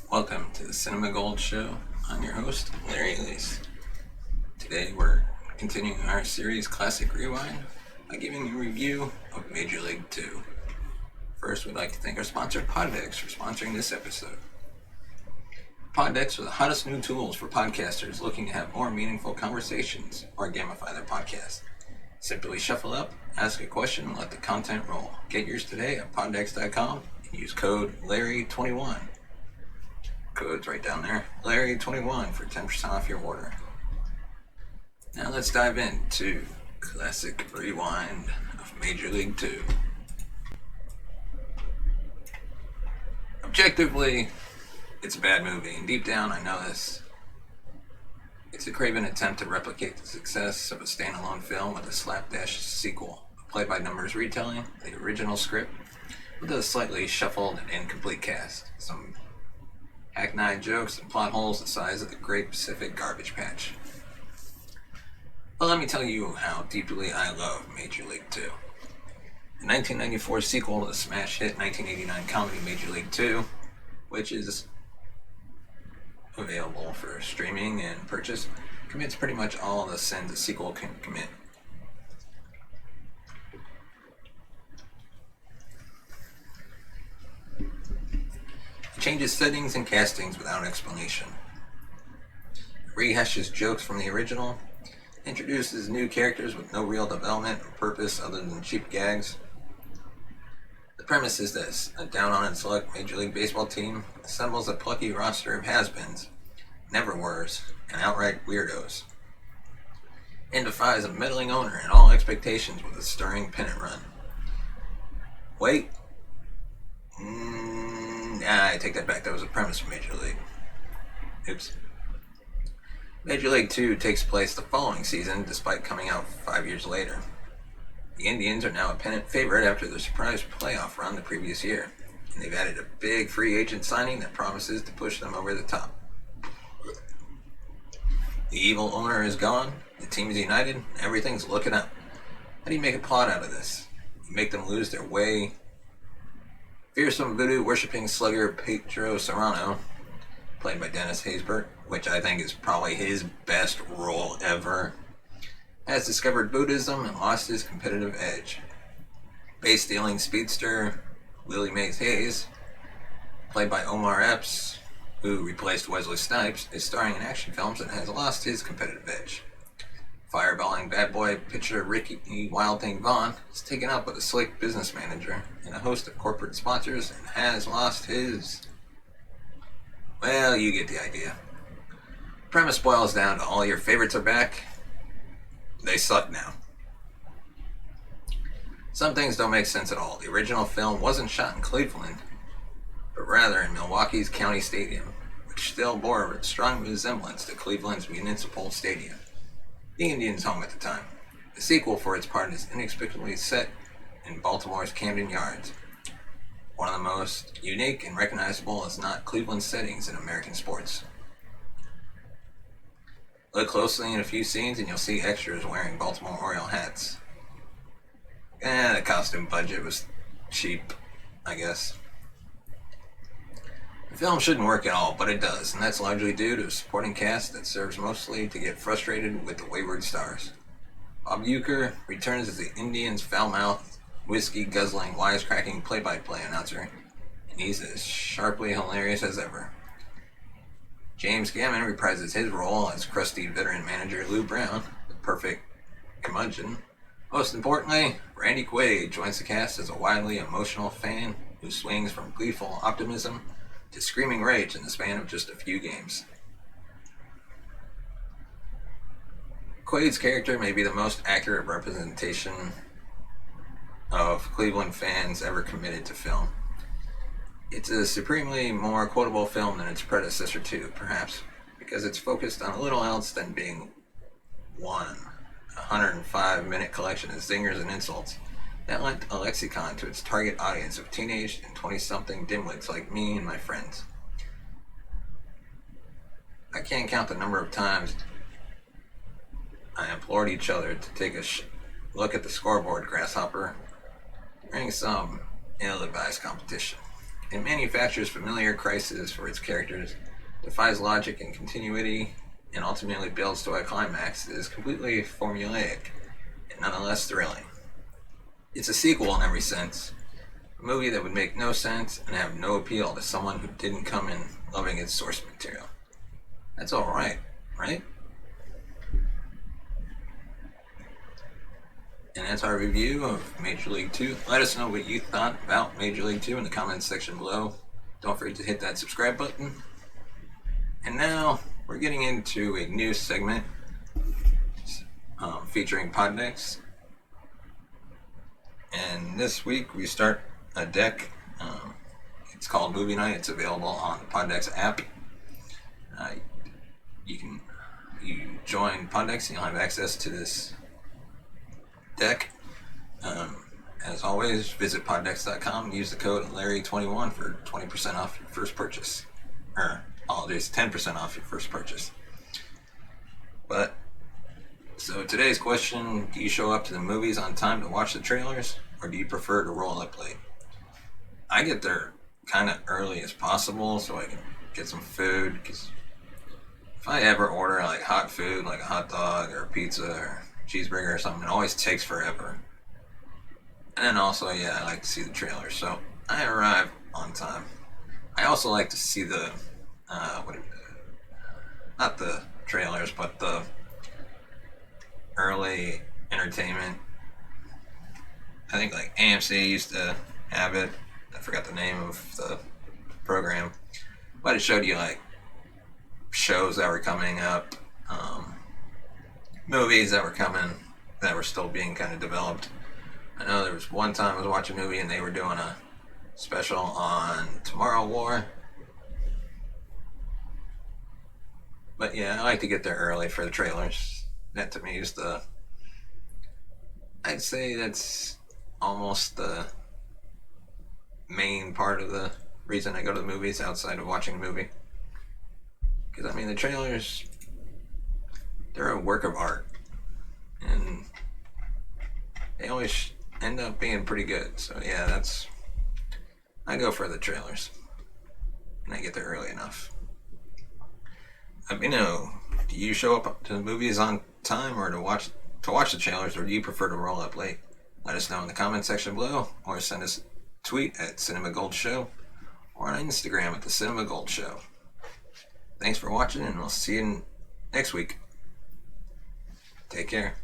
Welcome to the Cinema Gold Show. I'm your host, Larry Elise. Today we're continuing our series Classic Rewind by giving a review of Major League 2. First, we'd like to thank our sponsor, Podex, for sponsoring this episode. Podex are the hottest new tools for podcasters looking to have more meaningful conversations or gamify their podcast. Simply shuffle up, ask a question, and let the content roll. Get yours today at podex.com and use code Larry21. Code's right down there, Larry21 for 10% off your order. Now let's dive into Classic Rewind of Major League 2. Objectively, it's a bad movie, and deep down I know this. It's a craven attempt to replicate the success of a standalone film with a slapdash sequel, a play-by-numbers retelling of the original script with a slightly shuffled and incomplete cast, some hackneyed jokes and plot holes the size of the Great Pacific Garbage Patch. But let me tell you how deeply I love Major League 2. The 1994 sequel to the smash hit 1989 comedy Major League 2, which is available for streaming and purchase, commits pretty much all the sins a sequel can commit. It changes settings and castings without explanation. It rehashes jokes from the original, introduces new characters with no real development or purpose other than cheap gags. The premise is this: a down-on-its-luck Major League Baseball team assembles a plucky roster of has-beens, never-weres, and outright weirdos, and defies a meddling owner and all expectations with a stirring pennant run. Wait. I take that back. That was a premise for Major League. Oops. Major League 2 takes place the following season, despite coming out 5 years later. The Indians are now a pennant favorite after their surprise playoff run the previous year, and they've added a big free agent signing that promises to push them over the top. The evil owner is gone, the team is united, and everything's looking up. How do you make a plot out of this? You make them lose their way. Fearsome voodoo-worshipping slugger Pedro Serrano, played by Dennis Haysbert, which I think is probably his best role ever, has discovered Buddhism and lost his competitive edge. Base-stealing speedster Willie Mays Hayes, played by Omar Epps, who replaced Wesley Snipes, is starring in action films and has lost his competitive edge. Fireballing bad boy pitcher Ricky Wild Thing Vaughn is taken up with a slick business manager and a host of corporate sponsors and has lost his... Well, you get the idea. The premise boils down to all your favorites are back. They suck now. Some things don't make sense at all. The original film wasn't shot in Cleveland, but rather in Milwaukee's County Stadium, which still bore a strong resemblance to Cleveland's Municipal Stadium, the Indians' home at the time. The sequel, for its part, is inexplicably set in Baltimore's Camden Yards, one of the most unique and recognizable as not Cleveland settings in American sports. Look closely in a few scenes and you'll see extras wearing Baltimore Oriole hats. The costume budget was cheap, I guess. The film shouldn't work at all, but it does, and that's largely due to a supporting cast that serves mostly to get frustrated with the wayward stars. Bob Uecker returns as the Indians' foul-mouthed, whiskey-guzzling, wisecracking play-by-play announcer, and he's as sharply hilarious as ever. James Gammon reprises his role as crusty veteran manager Lou Brown, the perfect curmudgeon. Most importantly, Randy Quaid joins the cast as a wildly emotional fan who swings from gleeful optimism to screaming rage in the span of just a few games. Quaid's character may be the most accurate representation of Cleveland fans ever committed to film. It's a supremely more quotable film than its predecessor too, perhaps, because it's focused on little else than being one 105-minute collection of zingers and insults that lent a lexicon to its target audience of teenage and 20-something dimwits like me and my friends. I can't count the number of times I implored each other to take a look at the scoreboard, Grasshopper, during some ill-advised competition. It manufactures familiar crises for its characters, defies logic and continuity, and ultimately builds to a climax that is completely formulaic and nonetheless thrilling. It's a sequel in every sense, a movie that would make no sense and have no appeal to someone who didn't come in loving its source material. That's alright, right? And that's our review of Major League 2. Let us know what you thought about Major League 2 in the comments section below. Don't forget to hit that subscribe button. And now we're getting into a new segment featuring Podex. And this week we start a deck. It's called Movie Night. It's available on the Podex app. You join Podex and you'll have access to this deck. As always, visit poddex.com and use the code Larry21 for 20% off your first purchase. Or, apologies, 10% off your first purchase. So today's question, do you show up to the movies on time to watch the trailers, or do you prefer to roll up late? I get there kind of early as possible so I can get some food, because if I ever order like hot food, like a hot dog or a pizza or cheeseburger or something, it always takes forever. And then also, I like to see the trailers, so I arrive on time. I also like to see the, not the trailers, but the early entertainment. I think like AMC used to have it. I forgot the name of the program, but it showed you like shows that were coming up, movies that were coming, that were still being kind of developed. I know there was one time I was watching a movie and they were doing a special on Tomorrow War. But I like to get there early for the trailers. That to me is I'd say that's almost the main part of the reason I go to the movies outside of watching a movie. Because the trailers, they're a work of art. And they always end up being pretty good. So I go for the trailers. And I get there early enough. Let me know, do you show up to the movies on time or to watch the trailers, or do you prefer to roll up late? Let us know in the comment section below, or send us a tweet at Cinema Gold Show, or on Instagram at the Cinema Gold Show. Thanks for watching, and we'll see you next week. Take care.